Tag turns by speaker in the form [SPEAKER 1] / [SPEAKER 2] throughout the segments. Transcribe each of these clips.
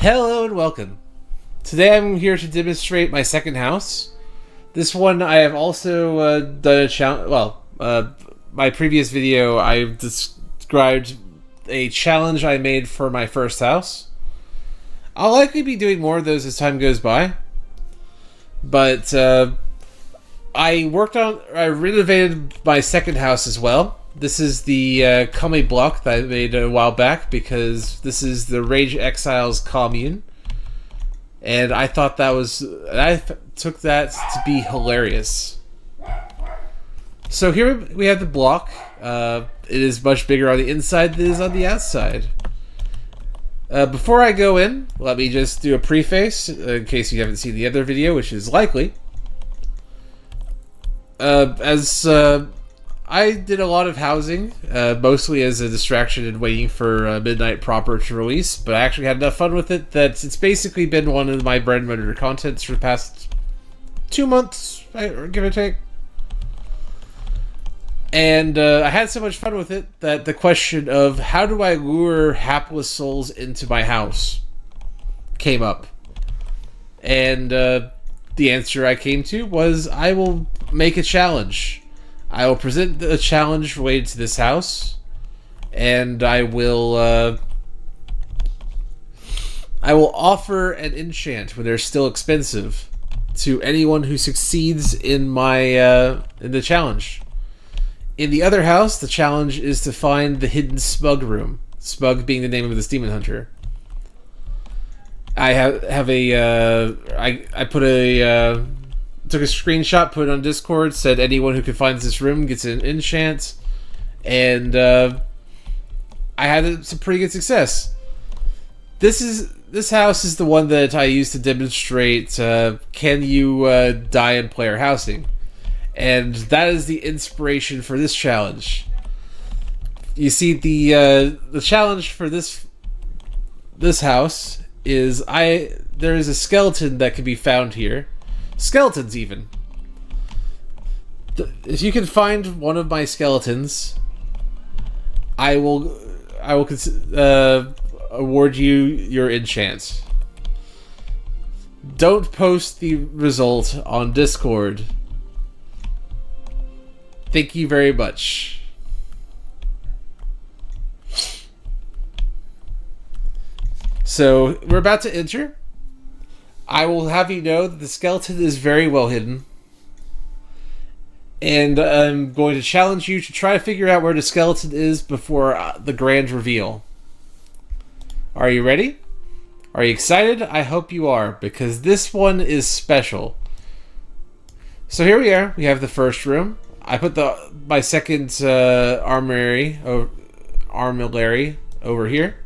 [SPEAKER 1] Hello and welcome. Today I'm here to demonstrate my second house. This one I have also done a challenge. My previous video I described a challenge I made for my first house. I'll likely be doing more of those as time goes by. But I renovated my second house as well. This is the Kame block that I made a while back because this is the Rage Exiles commune. And I thought that was... I took that to be hilarious. So here we have the block. It is much bigger on the inside than it is on the outside. Before I go in, let me just do a preface in case you haven't seen the other video, which is likely. I did a lot of housing, mostly as a distraction and waiting for Midnight proper to release, but I actually had enough fun with it that it's basically been one of my bread and butter contents for the past 2 months, give or take. And I had so much fun with it that the question of how do I lure hapless souls into my house came up. And the answer I came to was I will make a challenge. I will present a challenge related to this house, and I will offer an enchant when they're still expensive to anyone who succeeds in my in the challenge. In the other house, the challenge is to find the hidden Smug room. Smug being the name of this demon hunter. I took a screenshot, put it on Discord, said anyone who can find this room gets an enchant, and I had some pretty good success. This house is the one that I used to demonstrate can you die in player housing, and that is the inspiration for this challenge. You see, the challenge for this house is there is a skeleton that can be found here. Skeletons, even. If you can find one of my skeletons, I will award you your enchant. Don't post the result on Discord. Thank you very much. So, we're about to enter. I will have you know that the skeleton is very well hidden. And I'm going to challenge you to try to figure out where the skeleton is before the grand reveal. Are you ready? Are you excited? I hope you are, because this one is special. So here we are. We have the first room. I put my second armory over here.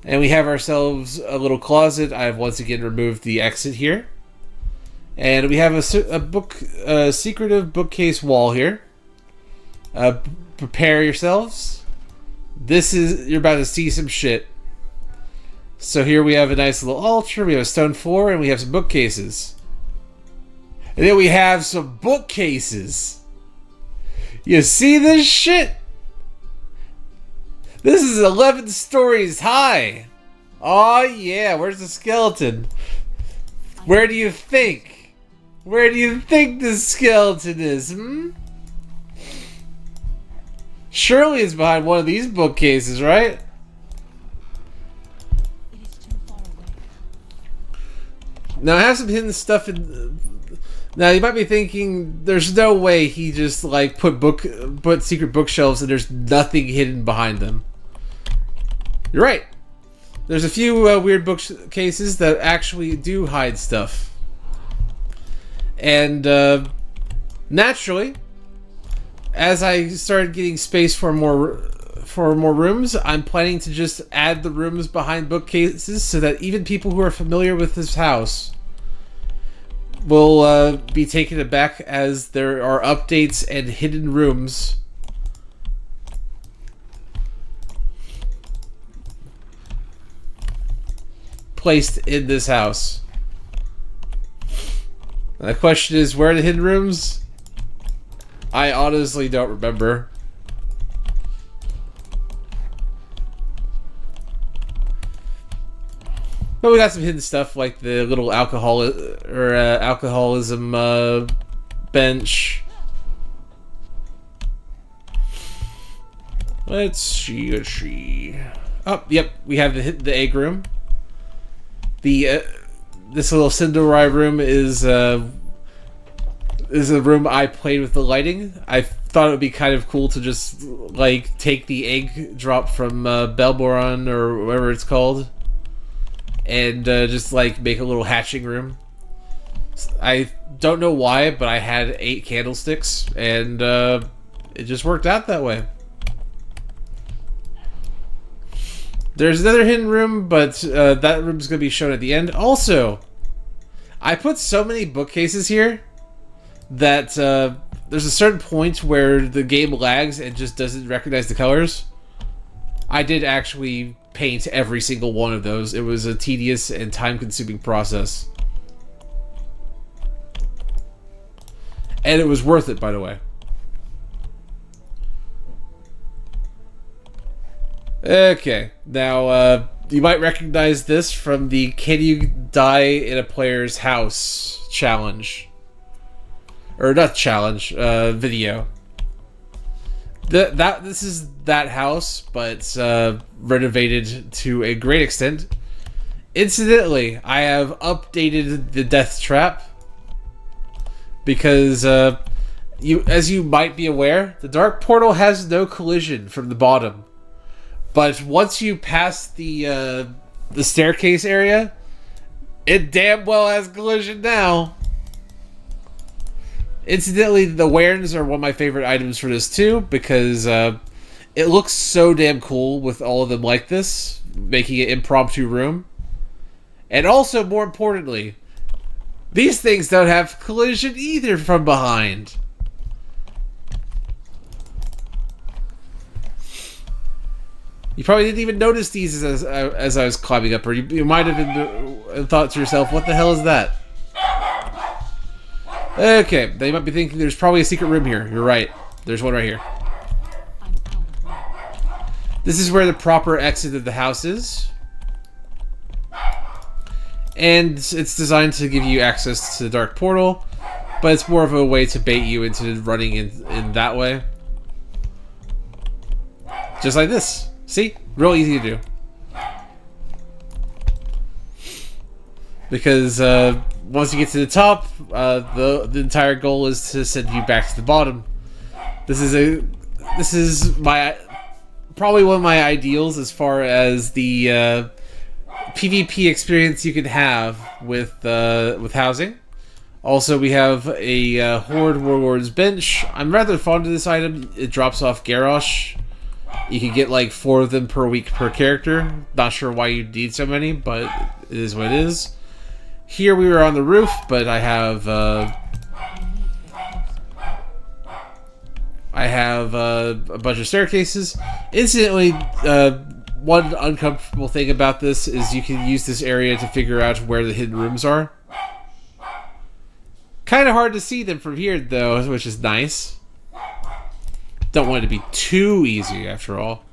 [SPEAKER 1] And we have ourselves a little closet. I have once again removed the exit here. And we have a secretive bookcase wall here. Prepare yourselves. You're about to see some shit. So here we have a nice little altar, we have a stone floor, and we have some bookcases. And then we have some bookcases. You see this shit? This is 11 stories high. Oh yeah, where's the skeleton? Where do you think? Where do you think the skeleton is, Surely it's behind one of these bookcases, right? Now I have some hidden stuff in... Now you might be thinking, there's no way he just like put secret bookshelves and there's nothing hidden behind them. You're right. There's a few weird bookcases that actually do hide stuff. And naturally, as I started getting space for more rooms, I'm planning to just add the rooms behind bookcases so that even people who are familiar with this house will be taken aback as there are updates and hidden rooms placed in this house. And the question is, where are the hidden rooms? I honestly don't remember. But we got some hidden stuff like the little alcoholism bench. Let's see. Oh, yep, we have the egg room. The this little Cinderai room is a room I played with the lighting. I thought it would be kind of cool to just like take the egg drop from Belboron or whatever it's called, and just like make a little hatching room. I don't know why, but I had 8 candlesticks, and it just worked out that way. There's another hidden room, but that room's going to be shown at the end. Also, I put so many bookcases here that there's a certain point where the game lags and just doesn't recognize the colors. I did actually paint every single one of those. It was a tedious and time-consuming process. And it was worth it, by the way. Okay, now you might recognize this from the "Can you die in a player's house" challenge. Or not challenge, video. This is that house, but renovated to a great extent. Incidentally, I have updated the death trap because as you might be aware, the dark portal has no collision from the bottom. But once you pass the staircase area, it damn well has collision now. Incidentally, the Wairns are one of my favorite items for this too, because it looks so damn cool with all of them like this, making it impromptu room. And also, more importantly, these things don't have collision either from behind. You probably didn't even notice these as I was climbing up, or you might have been, thought to yourself, what the hell is that? Okay, they might be thinking there's probably a secret room here. You're right. There's one right here. This is where the proper exit of the house is. And it's designed to give you access to the dark portal, but it's more of a way to bait you into running in that way. Just like this. See? Real easy to do. Because once you get to the top, the entire goal is to send you back to the bottom. This is my probably one of my ideals as far as the PvP experience you can have with housing. Also, we have a Horde Warlord's bench. I'm rather fond of this item. It drops off Garrosh. You can get like 4 of them per week per character. Not sure why you need so many, but it is what it is. Here we were on the roof, but I have a bunch of staircases. Incidentally, one uncomfortable thing about this is you can use this area to figure out where the hidden rooms are. Kind of hard to see them from here, though, which is nice. Don't want it to be too easy, after all.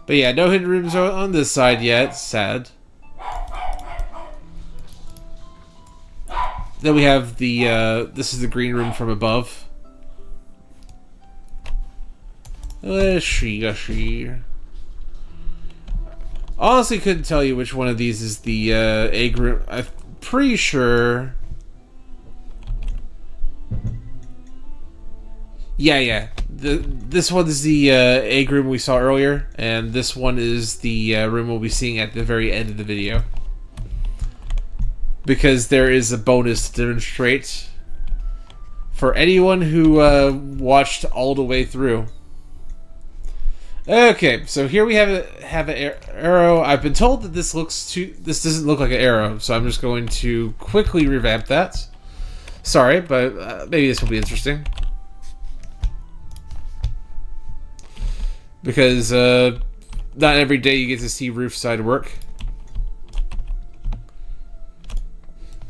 [SPEAKER 1] But yeah, no hidden rooms on this side yet. Sad. Then we have the, this is the green room from above. Honestly, couldn't tell you which one of these is the egg room. I'm pretty sure. Yeah. This one is the egg room we saw earlier, and this one is the room we'll be seeing at the very end of the video. Because there is a bonus to demonstrate for anyone who watched all the way through. Okay, so here we have an arrow. I've been told that this doesn't look like an arrow, so I'm just going to quickly revamp that. Sorry, but maybe this will be interesting. Because not every day you get to see roof side work.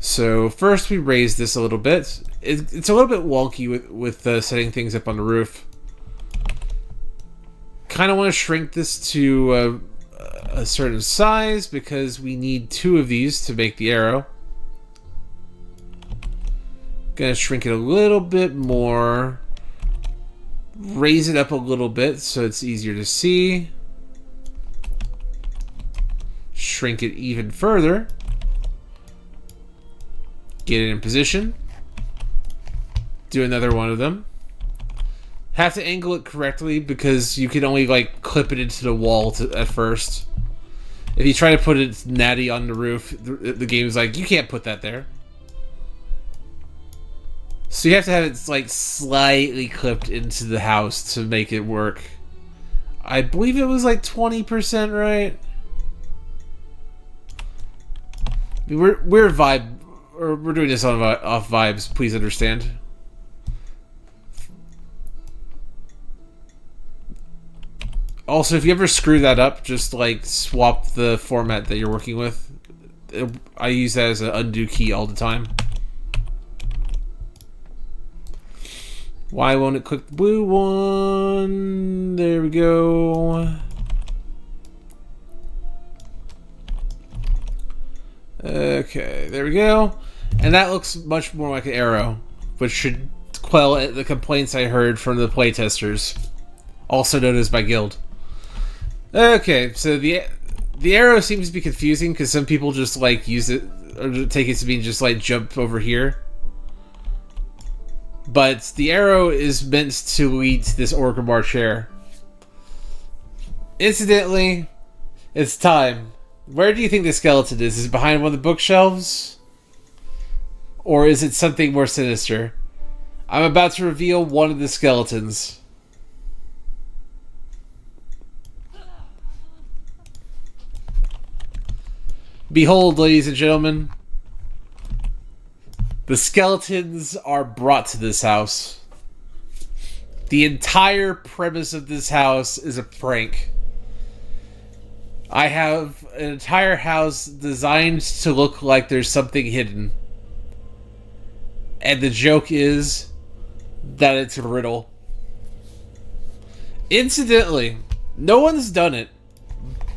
[SPEAKER 1] So first we raise this a little bit. It's a little bit wonky with setting things up on the roof. Kind of want to shrink this to a certain size because we need 2 of these to make the arrow. Gonna shrink it a little bit more. Raise it up a little bit so it's easier to see. Shrink it even further. Get it in position. Do another one of them. Have to angle it correctly because you can only like clip it into the wall at first. If you try to put it natty on the roof, the game's like, you can't put that there. So you have to have it like slightly clipped into the house to make it work. I believe it was like 20%, right? We're vibe, or we're doing this on off vibes. Please understand. Also, if you ever screw that up, just like swap the format that you're working with. I use that as an undo key all the time. Why won't it click the blue one? There we go. Okay, there we go. And that looks much more like an arrow, which should quell the complaints I heard from the playtesters, also known as my guild. Okay, so the arrow seems to be confusing because some people just like use it or take it to mean just like jump over here. But the arrow is meant to lead to this Orgrimmar chair. Incidentally, it's time. Where do you think the skeleton is? Is it behind one of the bookshelves? Or is it something more sinister? I'm about to reveal one of the skeletons. Behold, ladies and gentlemen. The skeletons are brought to this house. The entire premise of this house is a prank. I have an entire house designed to look like there's something hidden. And the joke is that it's a riddle. Incidentally, no one's done it,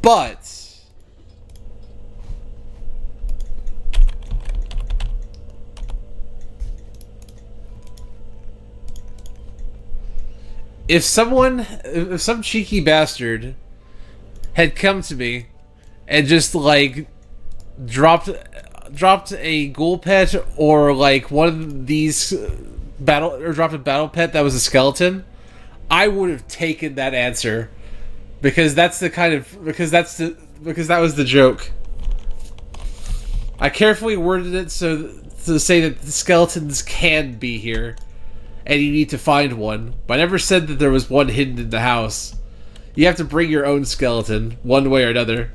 [SPEAKER 1] but if some cheeky bastard had come to me and just like dropped a ghoul pet or like one of these dropped a battle pet that was a skeleton, I would have taken that answer because that was the joke. I carefully worded it so to say that the skeletons can be here and you need to find one, but I never said that there was one hidden in the house. You have to bring your own skeleton, one way or another.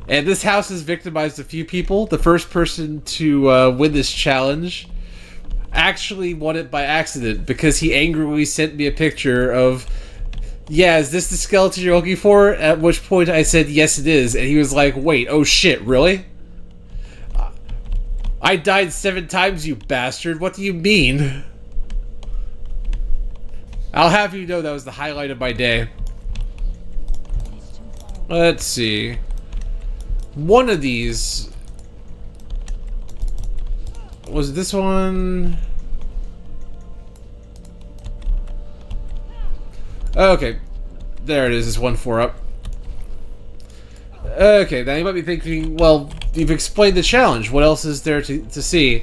[SPEAKER 1] And this house has victimized a few people. The first person to win this challenge actually won it by accident because he angrily sent me a picture of, yeah, is this the skeleton you're looking for? At which point I said, yes it is. And he was like, wait, oh shit, really? I died 7 times, you bastard. What do you mean? I'll have you know that was the highlight of my day. Let's see. One of these... was this one? Okay. There it is. It's 1-4 up. Okay, now you might be thinking, well, you've explained the challenge. What else is there to see?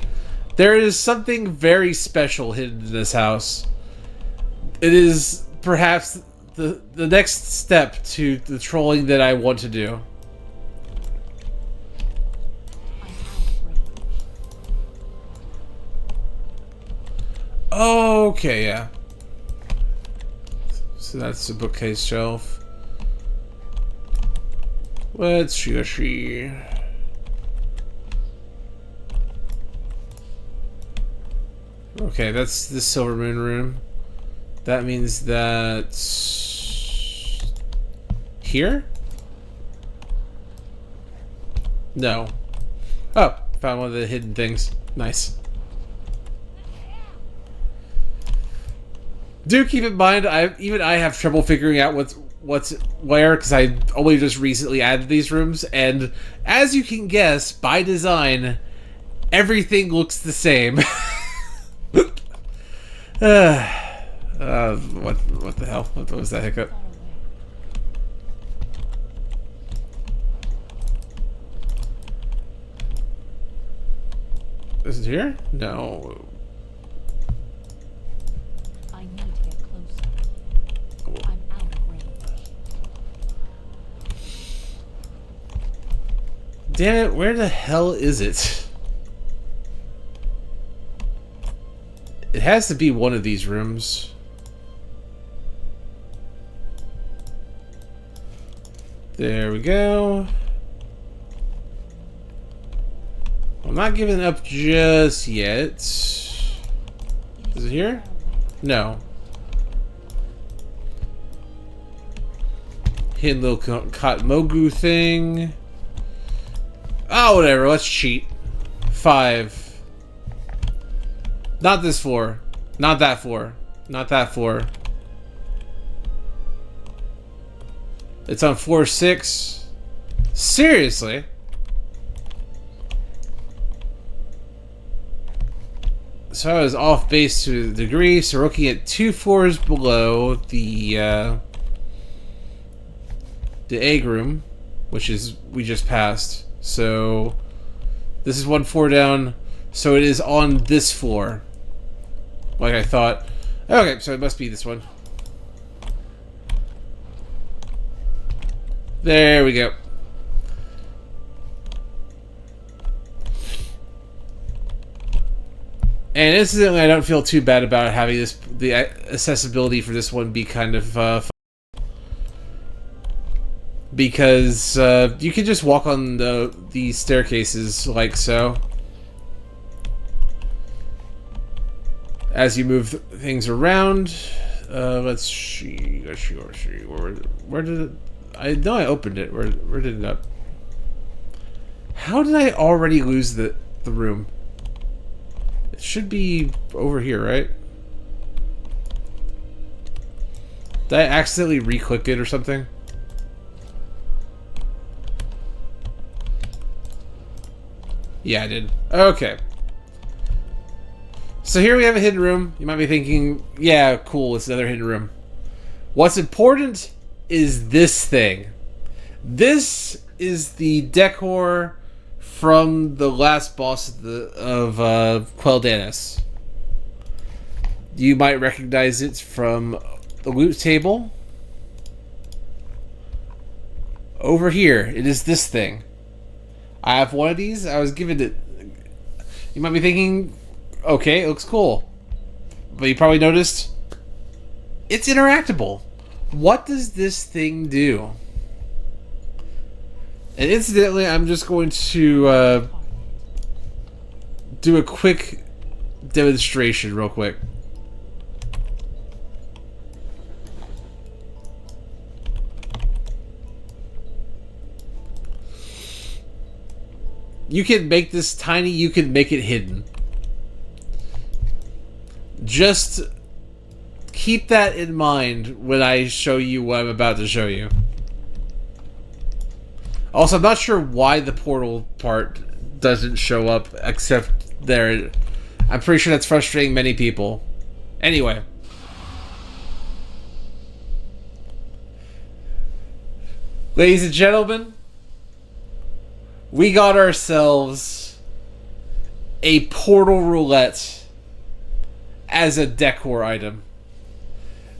[SPEAKER 1] There is something very special hidden in this house. It is perhaps the next step to the trolling that I want to do. Okay, yeah. So that's the bookcase shelf. Let's see. Okay, that's the Silver Moon room. That means that... here? No. Oh, found one of the hidden things. Nice. Do keep in mind, even I have trouble figuring out what's where because I only just recently added these rooms, and as you can guess, by design, everything looks the same. What the hell? What was that hiccup? Is it here? No.
[SPEAKER 2] I need to get closer. I'm out of range.
[SPEAKER 1] Damn it, where the hell is it? It has to be one of these rooms. There we go. I'm not giving up just yet. Is it here? No. Hidden little Kotmogu thing. Oh, whatever. Let's cheat. 5. Not this floor. Not that floor. Not that floor. It's on floor 6. Seriously? So I was off base to a degree, so we're looking at 2 floors below the egg room, which is we just passed. So this is 1 floor down, so it is on this floor. Like I thought. Okay, so it must be this one. There we go. And incidentally, I don't feel too bad about having the accessibility for this one be kind of because you can just walk on the staircases like so as you move things around. Let's see. Where did it? I know I opened it. Where did it up? How did I already lose the room? It should be over here, right? Did I accidentally re-click it or something? Yeah, I did. Okay. So here we have a hidden room. You might be thinking, yeah, cool, it's another hidden room. What's important is this thing. This is the decor from the last boss of Quel'Danis. You might recognize it from the loot table. Over here, it is this thing. I have one of these. I was given it. You might be thinking, okay, it looks cool. But you probably noticed, it's interactable. What does this thing do? And incidentally, I'm just going to do a quick demonstration real quick. You can make this tiny, you can make it hidden. Just keep that in mind when I show you what I'm about to show you. Also, I'm not sure why the portal part doesn't show up, except there. I'm pretty sure that's frustrating many people. Anyway. Ladies and gentlemen, we got ourselves a portal roulette as a decor item.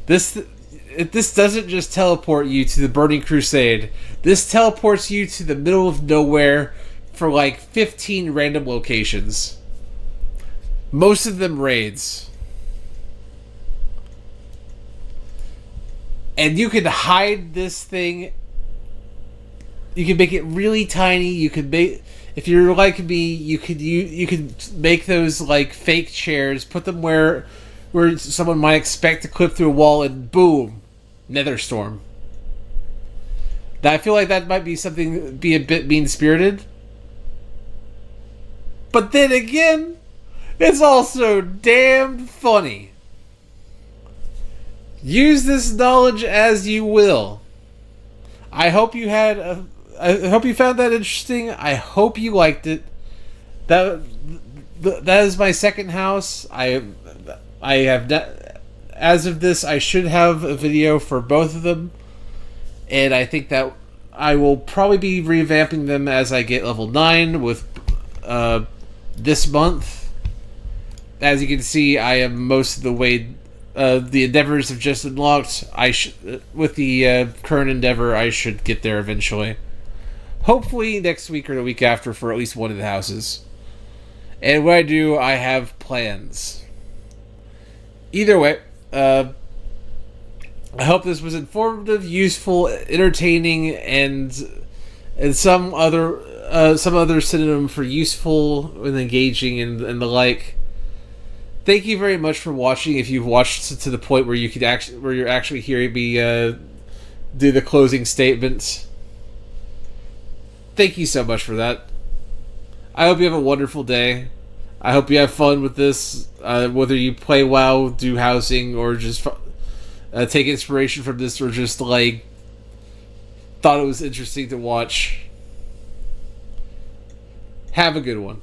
[SPEAKER 1] This doesn't just teleport you to the Burning Crusade. This teleports you to the middle of nowhere for like 15 random locations. Most of them raids. And you can hide this thing. You can make it really tiny. You could make, if you're like me, you could make those like fake chairs, put them where someone might expect to clip through a wall, and boom, Netherstorm. Now, I feel like that might be something, be a bit mean-spirited. But then again, it's also damn funny. Use this knowledge as you will. I hope you had. I hope you found that interesting. I hope you liked it. That that is my second house. I have as of this, I should have a video for both of them, and I think that I will probably be revamping them as I get level 9 with this month. As you can see, I am most of the way. The endeavors have just unlocked. With the current endeavor, I should get there eventually. Hopefully next week or the week after for at least one of the houses. And when I do, I have plans. Either way, I hope this was informative, useful, entertaining, and some other synonym for useful and engaging and the like. Thank you very much for watching. If you've watched to the point where you're actually hearing me do the closing statements, thank you so much for that. I hope you have a wonderful day. I hope you have fun with this. Whether you play WoW, do housing, or just take inspiration from this, or just like thought it was interesting to watch. Have a good one.